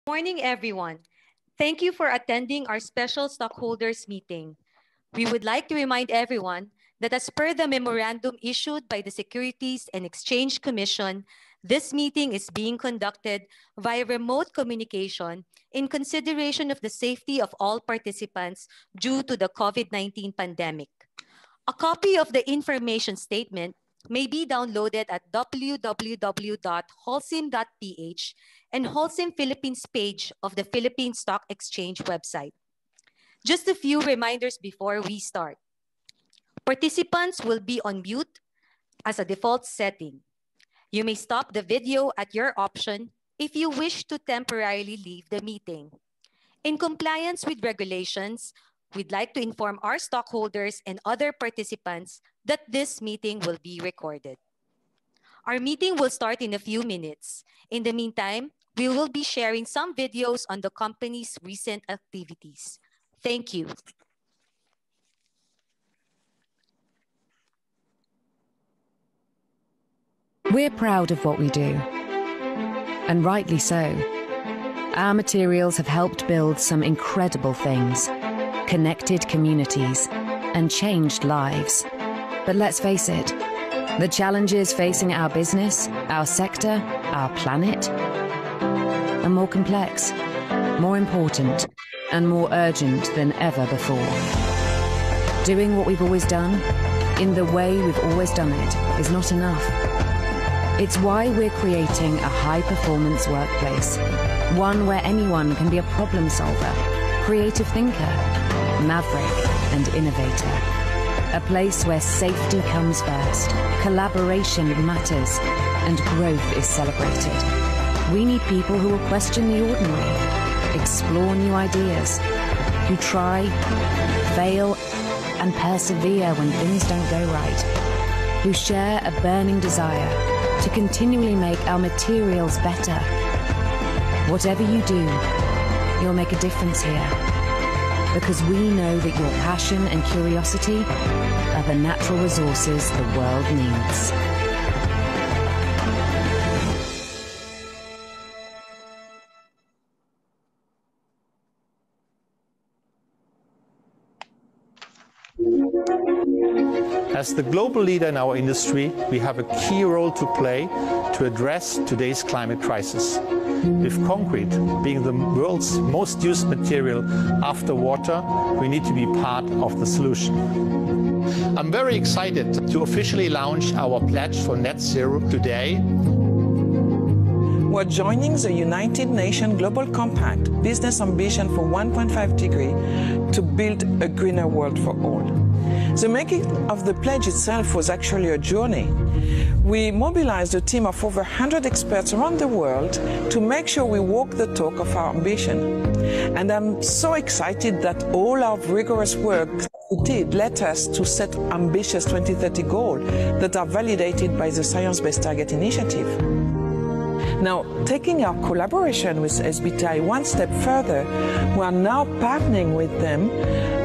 Morning, everyone. Thank you for attending our special stockholders meeting. We would like to remind everyone that as per the memorandum issued by the Securities and Exchange Commission, this meeting is being conducted via remote communication in consideration of the safety of all participants due to the COVID-19 pandemic. A copy of the information statement may be downloaded at www.holcim.ph and Holcim Philippines page of the Philippine Stock Exchange website. Just a few reminders before we start. Participants will be on mute as a default setting. You may stop the video at your option if you wish to temporarily leave the meeting. In compliance with regulations, we'd like to inform our stockholders and other participants that this meeting will be recorded. Our meeting will start in a few minutes. In the meantime, we will be sharing some videos on the company's recent activities. Thank you. We're proud of what we do, and rightly so. Our materials have helped build some incredible things, connected communities, and changed lives. But let's face it, the challenges facing our business, our sector, our planet are more complex, more important, and more urgent than ever before. Doing what we've always done, in the way we've always done it, is not enough. It's why we're creating a high-performance workplace, one where anyone can be a problem solver, creative thinker, maverick and innovator. A place where safety comes first, collaboration matters, and growth is celebrated. We need people who will question the ordinary, explore new ideas, who try, fail, and persevere when things don't go right, who share a burning desire to continually make our materials better. Whatever you do, you'll make a difference here, because we know that your passion and curiosity are the natural resources the world needs. As the global leader in our industry, we have a key role to play to address today's climate crisis. With concrete being the world's most used material after water, we need to be part of the solution. I'm very excited to officially launch our pledge for net zero today. We're joining the United Nations Global Compact business ambition for 1.5 degrees to build a greener world for all. The making of the pledge itself was actually a journey. We mobilized a team of over 100 experts around the world to make sure we walk the talk of our ambition. And I'm so excited that all our rigorous work we did led us to set ambitious 2030 goals that are validated by the Science Based Targets initiative. Now, taking our collaboration with SBTi one step further, we are now partnering with them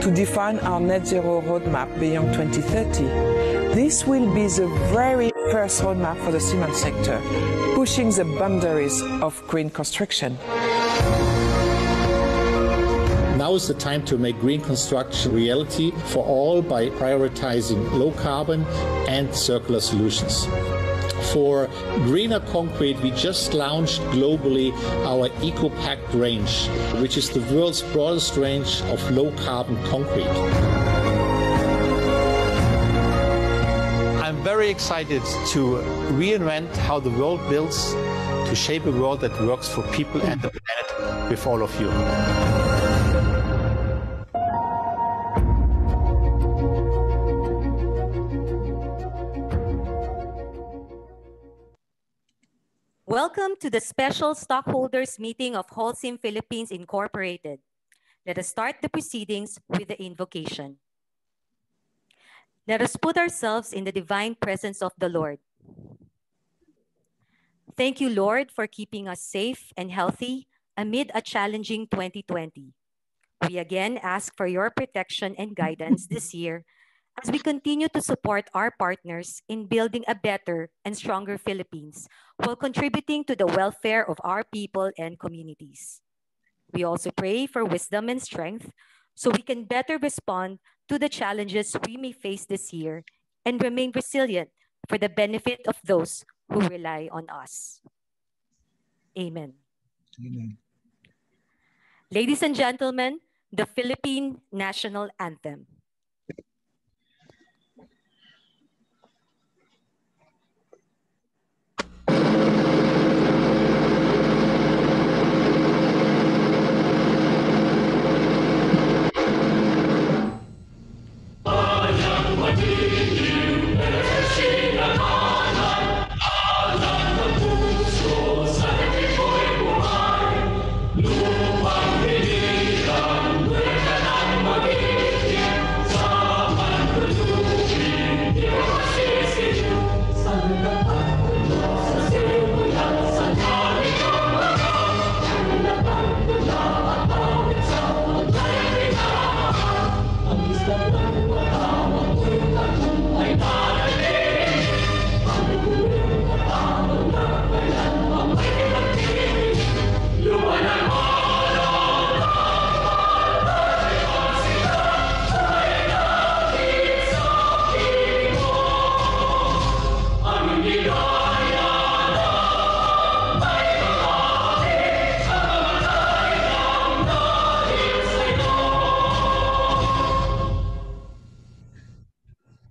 to define our net zero roadmap beyond 2030. This will be the very first roadmap for the cement sector, pushing the boundaries of green construction. Now is the time to make green construction reality for all by prioritizing low carbon and circular solutions. For greener concrete, we just launched globally our EcoPact range, which is the world's broadest range of low-carbon concrete. I'm very excited to reinvent how the world builds, to shape a world that works for people and the planet with all of you. Welcome to the special stockholders meeting of Holcim Philippines Incorporated. Let us start the proceedings with the invocation. Let us put ourselves in the divine presence of the Lord. Thank you, Lord, for keeping us safe and healthy amid a challenging 2020. We again ask for your protection and guidance this year as we continue to support our partners in building a better and stronger Philippines while contributing to the welfare of our people and communities. We also pray for wisdom and strength so we can better respond to the challenges we may face this year and remain resilient for the benefit of those who rely on us. Amen. Amen. Ladies and gentlemen, the Philippine National Anthem.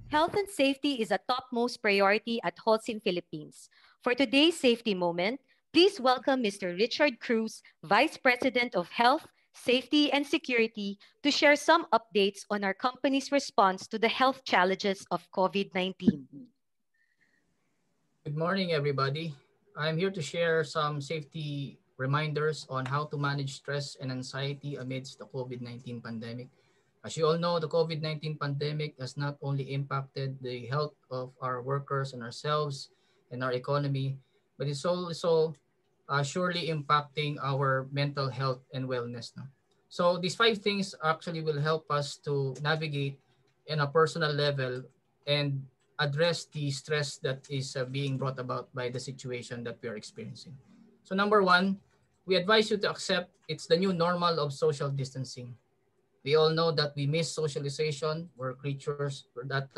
Health and safety is a topmost priority at Holcim Philippines. For today's safety moment, please welcome Mr. Richard Cruz, Vice President of Health, Safety, and Security, to share some updates on our company's response to the health challenges of COVID-19. Good morning, everybody. I'm here to share some safety reminders on how to manage stress and anxiety amidst the COVID-19 pandemic. As you all know, the COVID-19 pandemic has not only impacted the health of our workers and ourselves and our economy, but it's also surely impacting our mental health and wellness. No? So these 5 things actually will help us to navigate in a personal level and address the stress that is being brought about by the situation that we are experiencing. So number 1, we advise you to accept it's the new normal of social distancing. We all know that we miss socialization. We're creatures that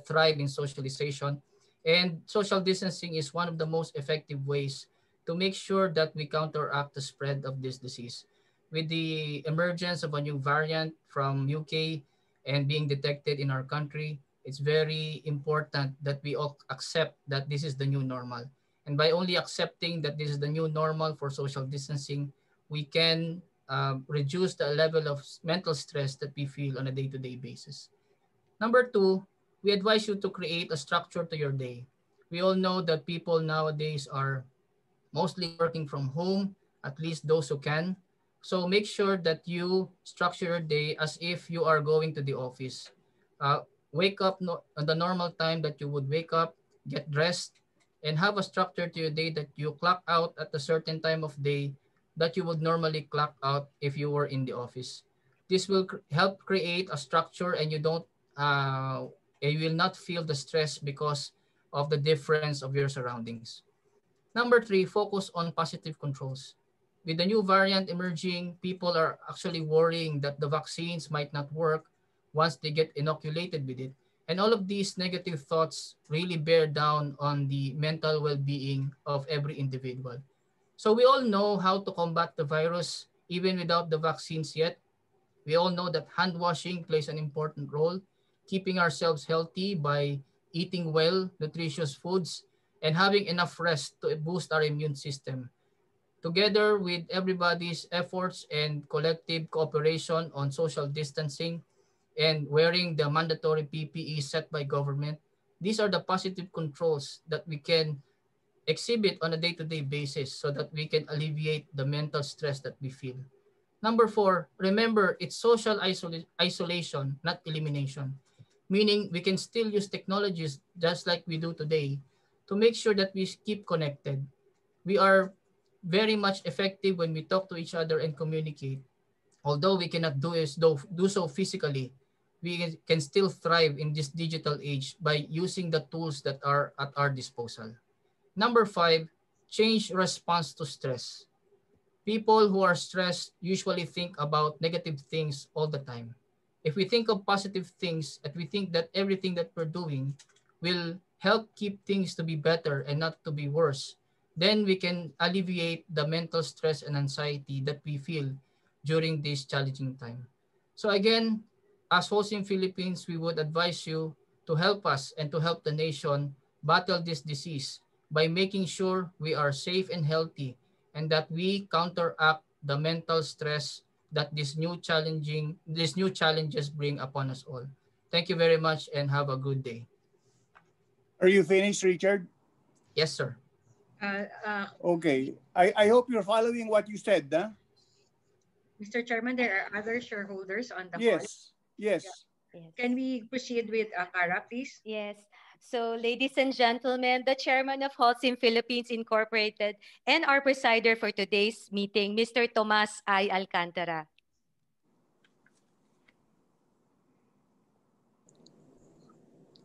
thrive in socialization. And social distancing is one of the most effective ways to make sure that we counteract the spread of this disease. With the emergence of a new variant from UK and being detected in our country, it's very important that we all accept that this is the new normal. And by only accepting that this is the new normal for social distancing, we can reduce the level of mental stress that we feel on a day-to-day basis. Number 2, we advise you to create a structure to your day. We all know that people nowadays are mostly working from home, at least those who can. So make sure that you structure your day as if you are going to the office. Wake up on the normal time that you would wake up, get dressed, and have a structure to your day that you clock out at a certain time of day that you would normally clock out if you were in the office. This will help create a structure, and you will not feel the stress because of the difference of your surroundings. Number 3, focus on positive controls. With the new variant emerging, people are actually worrying that the vaccines might not work once they get inoculated with it. And all of these negative thoughts really bear down on the mental well-being of every individual. So we all know how to combat the virus even without the vaccines yet. We all know that hand washing plays an important role, keeping ourselves healthy by eating well, nutritious foods, and having enough rest to boost our immune system. Together with everybody's efforts and collective cooperation on social distancing and wearing the mandatory PPE set by government, these are the positive controls that we can exhibit on a day-to-day basis so that we can alleviate the mental stress that we feel. Number 4, remember it's social isolation, not elimination. Meaning we can still use technologies just like we do today to make sure that we keep connected. We are very much effective when we talk to each other and communicate. Although we cannot do so physically, we can still thrive in this digital age by using the tools that are at our disposal. Number 5, change response to stress. People who are stressed usually think about negative things all the time. If we think of positive things and we think that everything that we're doing will help keep things to be better and not to be worse, then we can alleviate the mental stress and anxiety that we feel during this challenging time. So again, as Holcim Philippines, we would advise you to help us and to help the nation battle this disease by making sure we are safe and healthy and that we counteract the mental stress that these new challenges bring upon us all. Thank you very much and have a good day. Are you finished, Richard? Yes, sir. Okay. I hope you're following what you said, huh? Mr. Chairman, there are other shareholders on the call. Yes. Yes. Yes. Can we proceed with Kara, please? Yes. So, ladies and gentlemen, the chairman of Holcim Philippines Incorporated and our presider for today's meeting, Mr. Tomas I. Alcantara.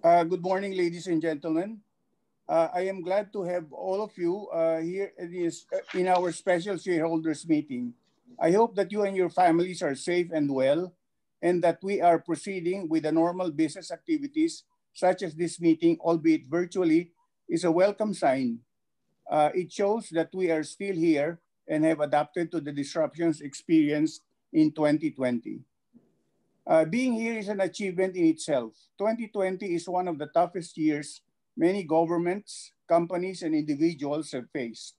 Good morning, ladies and gentlemen. I am glad to have all of you here in our special shareholders meeting. I hope that you and your families are safe and well, and that we are proceeding with the normal business activities, such as this meeting, albeit virtually, is a welcome sign. It shows that we are still here and have adapted to the disruptions experienced in 2020. Being here is an achievement in itself. 2020 is one of the toughest years many governments, companies, and individuals have faced.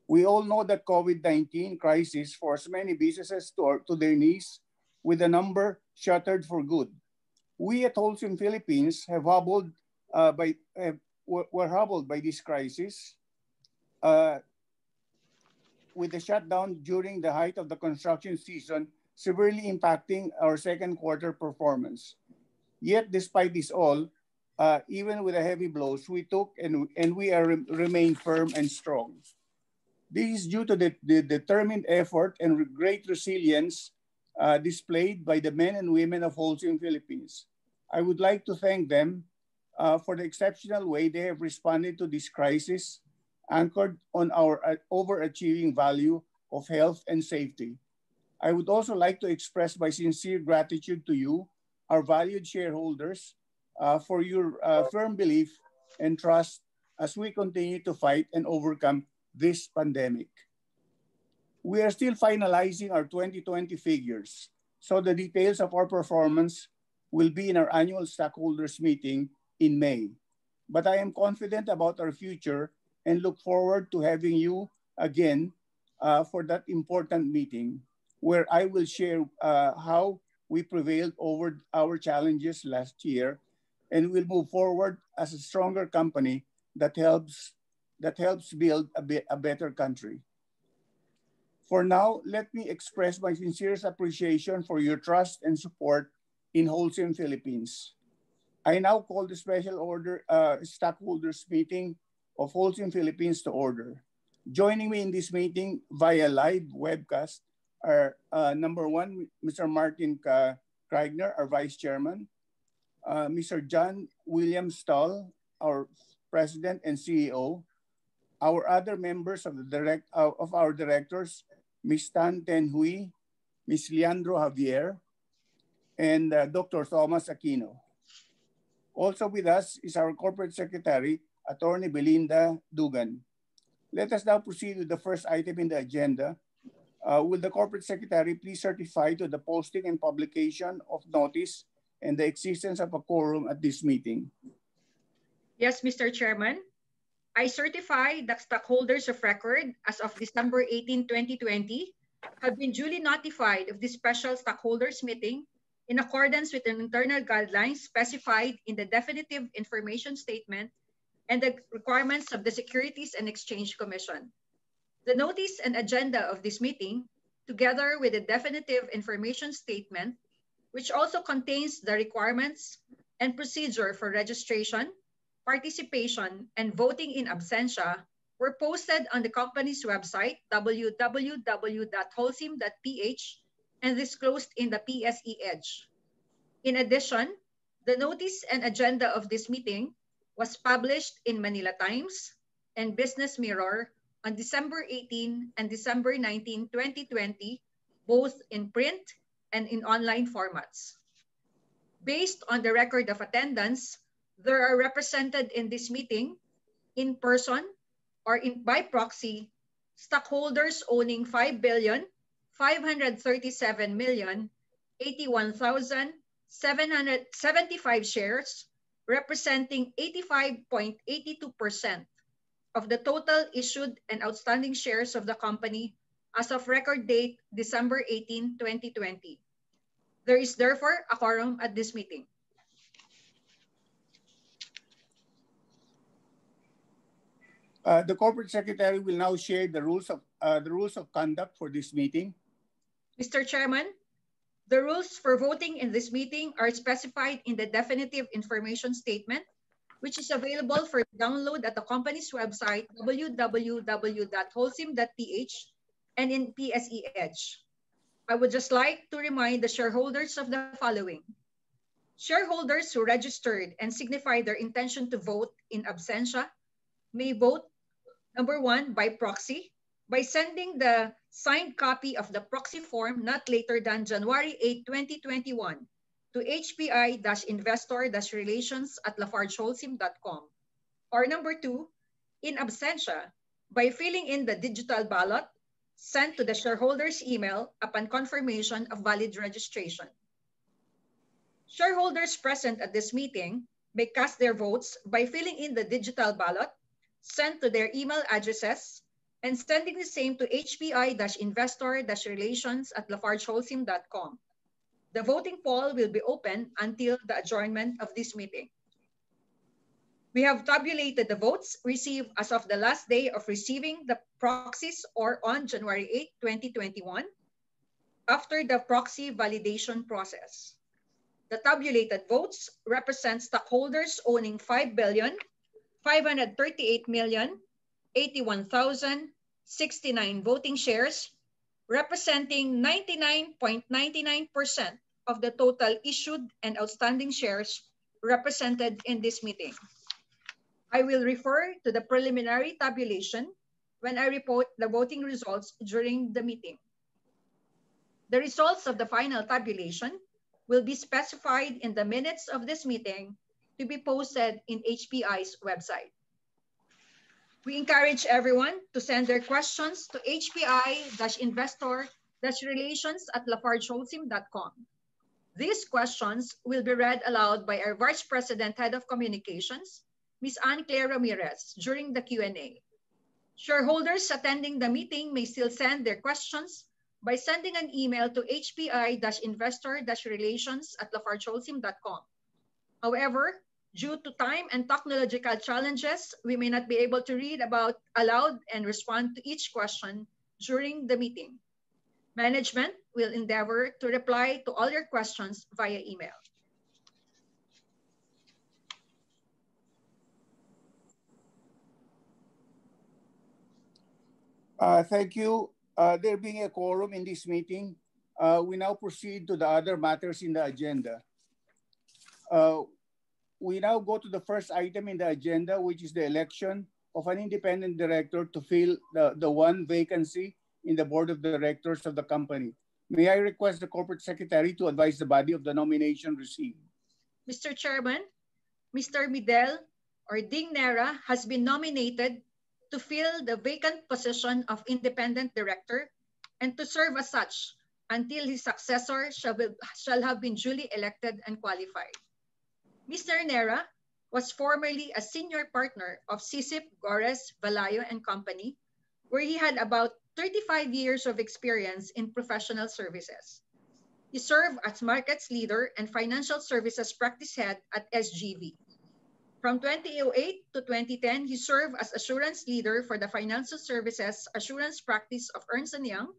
We all know that COVID-19 crisis forced many businesses to their knees, with a number shuttered for good. We at Holcim Philippines were hobbled by this crisis, with the shutdown during the height of the construction season severely impacting our second quarter performance. Yet, despite this all, even with the heavy blows we took, and we remain firm and strong. This is due to the determined effort and great resilience displayed by the men and women of Holcim Philippines. I would like to thank them for the exceptional way they have responded to this crisis, anchored on our overachieving value of health and safety. I would also like to express my sincere gratitude to you, our valued shareholders, for your firm belief and trust as we continue to fight and overcome this pandemic. We are still finalizing our 2020 figures, so the details of our performance will be in our annual stockholders meeting in May. But I am confident about our future and look forward to having you again for that important meeting, where I will share how we prevailed over our challenges last year and will move forward as a stronger company that helps build a better country. For now, let me express my sincerest appreciation for your trust and support in Holcim Philippines. I now call the special stockholders meeting of Holcim Philippines to order. Joining me in this meeting via live webcast are number one, Mr. Martin Kreigner, our Vice Chairman, Mr. John William Stahl, our President and CEO, our other members of our directors, Ms. Tan Ten Hui, Ms. Leandro Javier, and Dr. Thomas Aquino. Also with us is our Corporate Secretary, Attorney Belinda Dugan. Let us now proceed with the first item in the agenda. Will the Corporate Secretary please certify to the posting and publication of notice and the existence of a quorum at this meeting? Yes, Mr. Chairman. I certify that stockholders of record as of December 18, 2020 have been duly notified of this special stockholders meeting in accordance with the internal guidelines specified in the definitive information statement and the requirements of the Securities and Exchange Commission. The notice and agenda of this meeting, together with the definitive information statement, which also contains the requirements and procedure for registration, participation, and voting in absentia, were posted on the company's website, www.holcim.ph, and disclosed in the PSE Edge. In addition, the notice and agenda of this meeting was published in Manila Times and Business Mirror on December 18 and December 19, 2020, both in print and in online formats. Based on the record of attendance, there are represented in this meeting, in person or by proxy, stockholders owning 5,537,081,775 shares, representing 85.82% of the total issued and outstanding shares of the company as of record date December 18, 2020. There is therefore a quorum at this meeting. The corporate secretary will now share the rules of conduct for this meeting. Mr. Chairman, the rules for voting in this meeting are specified in the definitive information statement, which is available for download at the company's website, www.holcim.ph, and in PSE Edge. I would just like to remind the shareholders of the following. Shareholders who registered and signified their intention to vote in absentia may vote, number one, by proxy, by sending the signed copy of the proxy form not later than January 8, 2021 to hpi-investor-relations@lafargeholcim.com. Or number two, in absentia, by filling in the digital ballot sent to the shareholder's email upon confirmation of valid registration. Shareholders present at this meeting may cast their votes by filling in the digital ballot sent to their email addresses and sending the same to hpi-investor-relations@lafargeholcim.com. The voting poll will be open until the adjournment of this meeting. We have tabulated the votes received as of the last day of receiving the proxies or on January 8, 2021, after the proxy validation process. The tabulated votes represent stockholders owning 5,538,081,069 voting shares, representing 99.99% of the total issued and outstanding shares represented in this meeting. I will refer to the preliminary tabulation when I report the voting results during the meeting. The results of the final tabulation will be specified in the minutes of this meeting to be posted in HPI's website. We encourage everyone to send their questions to hpi-investor-relations@lafargeholcim.com. These questions will be read aloud by our Vice President, Head of Communications, Ms. Anne-Claire Ramirez, during the Q&A. Shareholders attending the meeting may still send their questions by sending an email to hpi-investor-relations@lafargeholcim.com. However, due to time and technological challenges, we may not be able to read aloud and respond to each question during the meeting. Management will endeavor to reply to all your questions via email. Thank you. There being a quorum in this meeting, we now proceed to the other matters in the agenda. We now go to the first item in the agenda, which is the election of an independent director to fill the one vacancy in the board of directors of the company. May I request the corporate secretary to advise the body of the nomination received? Mr. Chairman, Mr. Midel or Ding Nera has been nominated to fill the vacant position of independent director and to serve as such until his successor shall have been duly elected and qualified. Mr. Nera was formerly a senior partner of Sisip, Gores, Valayo and Company, where he had about 35 years of experience in professional services. He served as markets leader and financial services practice head at SGV. From 2008 to 2010, he served as assurance leader for the financial services assurance practice of Ernst & Young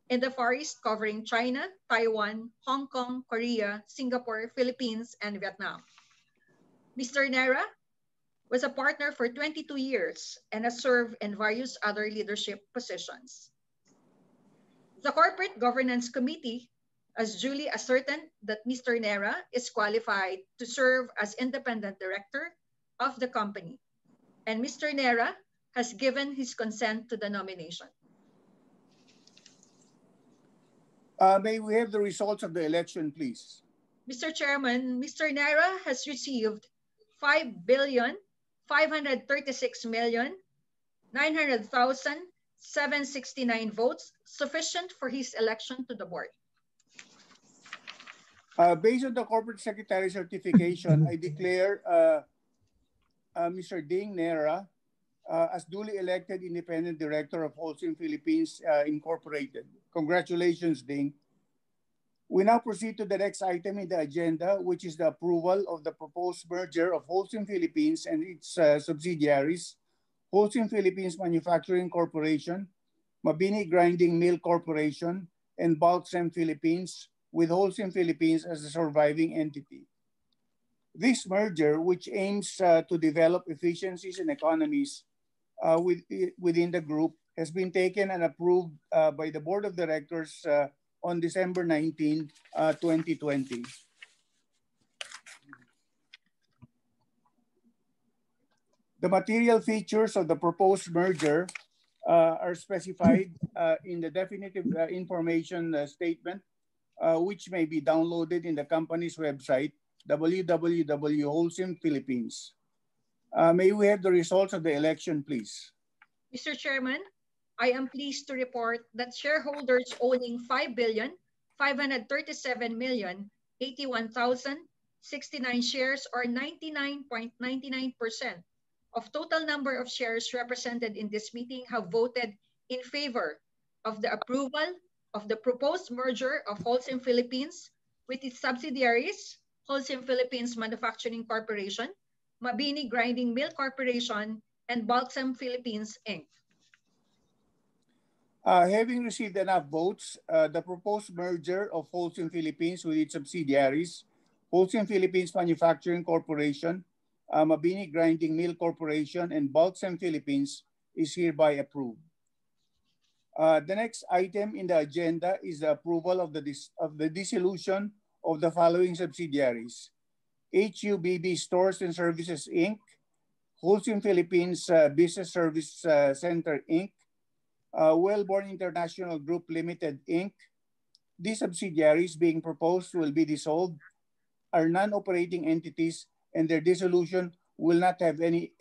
in the Far East, covering China, Taiwan, Hong Kong, Korea, Singapore, Philippines, and Vietnam. Mr. Nera was a partner for 22 years and has served in various other leadership positions. The Corporate Governance Committee has duly ascertained that Mr. Nera is qualified to serve as independent director of the company, and Mr. Nera has given his consent to the nomination. May we have the results of the election, please? Mr. Chairman, Mr. Naira has received 5,536,900,769 votes, sufficient for his election to the board. Based on the Corporate Secretary certification, I declare Mr. Ding Naira as duly elected Independent Director of Holcim Philippines Incorporated. Congratulations, Ding. We now proceed to the next item in the agenda, which is the approval of the proposed merger of Holcim Philippines and its subsidiaries, Holcim Philippines Manufacturing Corporation, Mabini Grinding Mill Corporation, and Holcim Philippines, with Holcim Philippines as the surviving entity. This merger, which aims to develop efficiencies and economies within the group, has been taken and approved by the Board of Directors on December 19, 2020. The material features of the proposed merger are specified in the definitive information statement, which may be downloaded in the company's website, www.holcim Philippines. May we have the results of the election, please? Mr. Chairman, I am pleased to report that shareholders owning 5,537,081,069 shares, or 99.99% of total number of shares represented in this meeting, have voted in favor of the approval of the proposed merger of Holcim Philippines with its subsidiaries, Holcim Philippines Manufacturing Corporation, Mabini Grinding Mill Corporation, and Holcim Philippines, Inc. Having received enough votes, the proposed merger of Holcim Philippines with its subsidiaries, Holcim Philippines Manufacturing Corporation, Mabini Grinding Mill Corporation, and Holcim Philippines is hereby approved. The next item in the agenda is the approval of the dissolution of the following subsidiaries: HUBB Stores and Services, Inc., Holcim Philippines Business Service Center, Inc., Wellborn International Group Limited, Inc. These subsidiaries being proposed will be dissolved, are non-operating entities, and their dissolution will not have any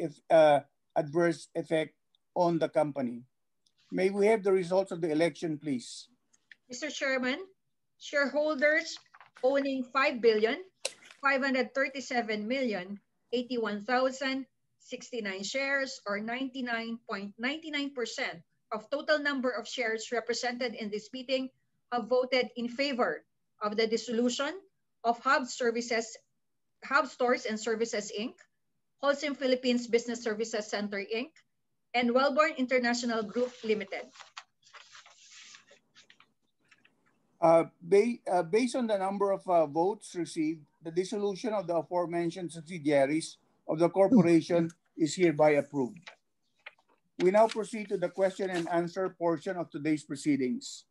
adverse effect on the company. May we have the results of the election, please? Mr. Chairman, shareholders owning 5,537,081,069 shares, or 99.99% of total number of shares represented in this meeting, have voted in favor of the dissolution of Hub Stores and Services, Inc., Holcim Philippines Business Services Center, Inc., and Wellborn International Group Limited. Based on the number of votes received, the dissolution of the aforementioned subsidiaries of the corporation is hereby approved. We now proceed to the question and answer portion of today's proceedings.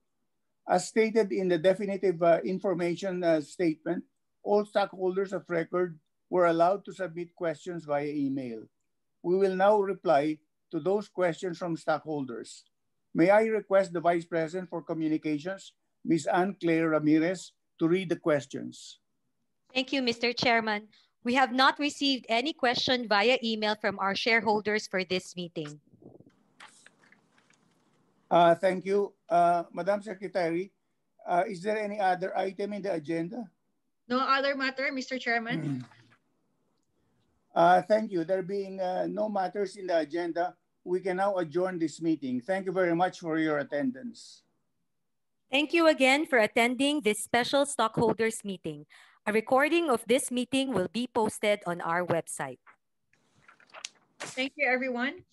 As stated in the definitive information statement, all stockholders of record were allowed to submit questions via email. We will now reply to those questions from stockholders. May I request the Vice President for Communications, Ms. Anne-Claire Ramirez, to read the questions. Thank you, Mr. Chairman. We have not received any question via email from our shareholders for this meeting. Thank you. Madam Secretary, is there any other item in the agenda? No other matter, Mr. Chairman. Thank you. There being no matters in the agenda, we can now adjourn this meeting. Thank you very much for your attendance. Thank you again for attending this special stockholders meeting. A recording of this meeting will be posted on our website. Thank you, everyone.